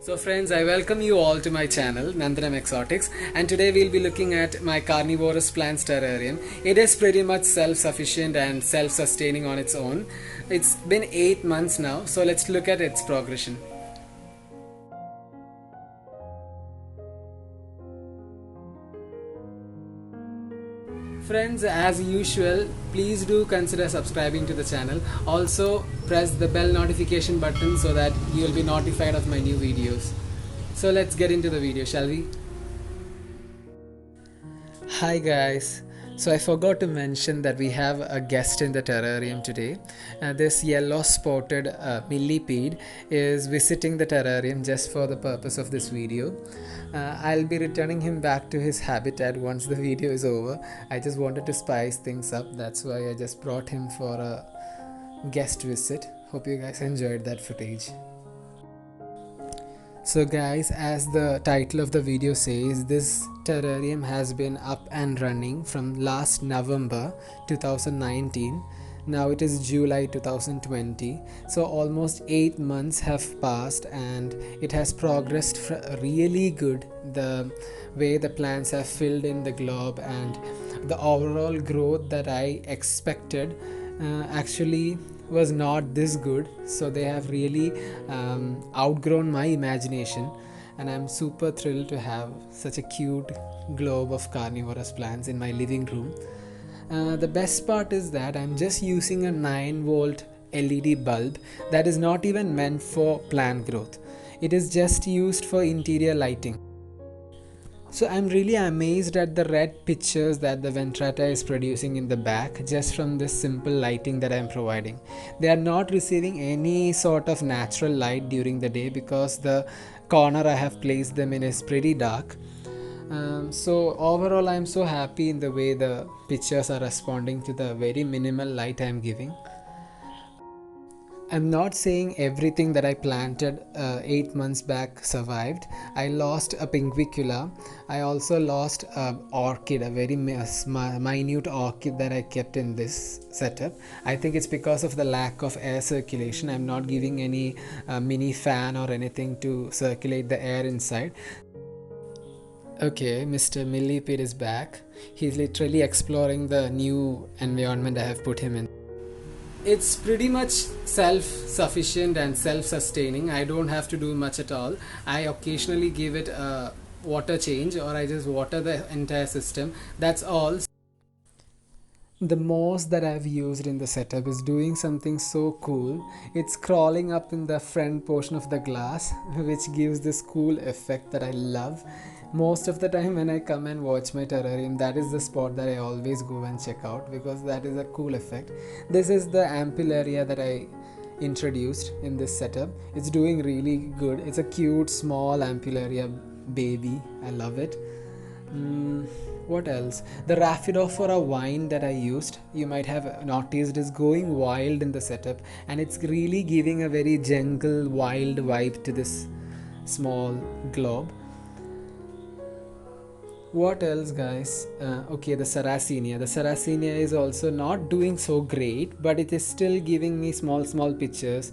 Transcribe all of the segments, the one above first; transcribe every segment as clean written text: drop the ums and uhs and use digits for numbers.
So friends, I welcome you all to my channel Nandanam Exotics, and today we'll be looking at my carnivorous plants terrarium. It is pretty much self-sufficient and self-sustaining on its own. It's been 8 months now, so let's look at its progression. Friends, as usual, please do consider subscribing to the channel. Also, press the bell notification button so that you will be notified of my new videos. So let's get into the video, shall we? Hi guys. So I forgot to mention that we have a guest in the terrarium today. This yellow spotted millipede is visiting the terrarium just for the purpose of this video. I'll be returning him back to his habitat once the video is over. I just wanted to spice things up. That's why I just brought him for a guest visit. Hope you guys enjoyed that footage. So guys, as the title of the video says, this terrarium has been up and running from last November 2019. Now it is July 2020, so almost 8 months have passed and it has progressed really good. The way the plants have filled in the globe and the overall growth that I expected actually was not this good, so they have really outgrown my imagination, and I'm super thrilled to have such a cute globe of carnivorous plants in my living room. The best part is that I'm just using a 9-volt LED bulb that is not even meant for plant growth. It is just used for interior lighting. So I'm really amazed at the red pictures that the ventrata is producing in the back just from this simple lighting that I'm providing. They are not receiving any sort of natural light during the day because the corner I have placed them in is pretty dark. So overall I'm so happy in the way the pictures are responding to the very minimal light I'm giving. I'm not saying everything that I planted 8 months back survived. I lost a pinguicula. I also lost an orchid, a very minute orchid that I kept in this setup. I think it's because of the lack of air circulation. I'm not giving any mini fan or anything to circulate the air inside. Okay, Mr. Millipede is back. He's literally exploring the new environment I have put him in. It's pretty much self-sufficient and self-sustaining. I don't have to do much at all. I occasionally give it a water change, or I just water the entire system. That's all. The moss that I've used in the setup is doing something so cool. It's crawling up in the front portion of the glass, which gives this cool effect that I love. Most of the time when I come and watch my terrarium, that is the spot that I always go and check out because that is a cool effect. This is the ampullaria that I introduced in this setup. It's doing really good. It's a cute small ampullaria baby. I love it. What else? The Rhaphidophora vine that I used, you might have noticed, is going wild in the setup, and it's really giving a very jungle wild vibe to this small globe. What else, guys? Okay, the sarracenia. The sarracenia is also not doing so great, but it is still giving me small pictures,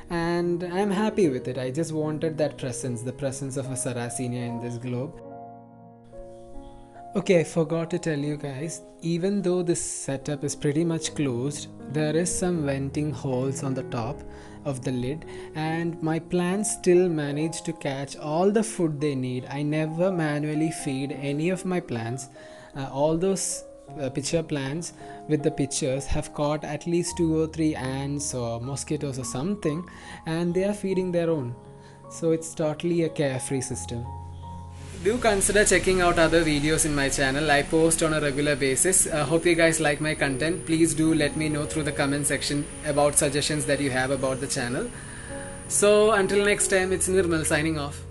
and I'm happy with it. I just wanted that presence, the presence of a sarracenia in this globe. Okay, I forgot to tell you guys, even though this setup is pretty much closed, there is some venting holes on the top of the lid, and my plants still manage to catch all the food they need. I never manually feed any of my plants. All those pitcher plants with the pitchers have caught at least 2 or 3 ants or mosquitoes or something, and they are feeding their own. So it's totally a carefree system. Do consider checking out other videos in my channel. I post on a regular basis. Hope you guys like my content. Please do let me know through the comment section about suggestions that you have about the channel. So until next time, it's Nirmal signing off.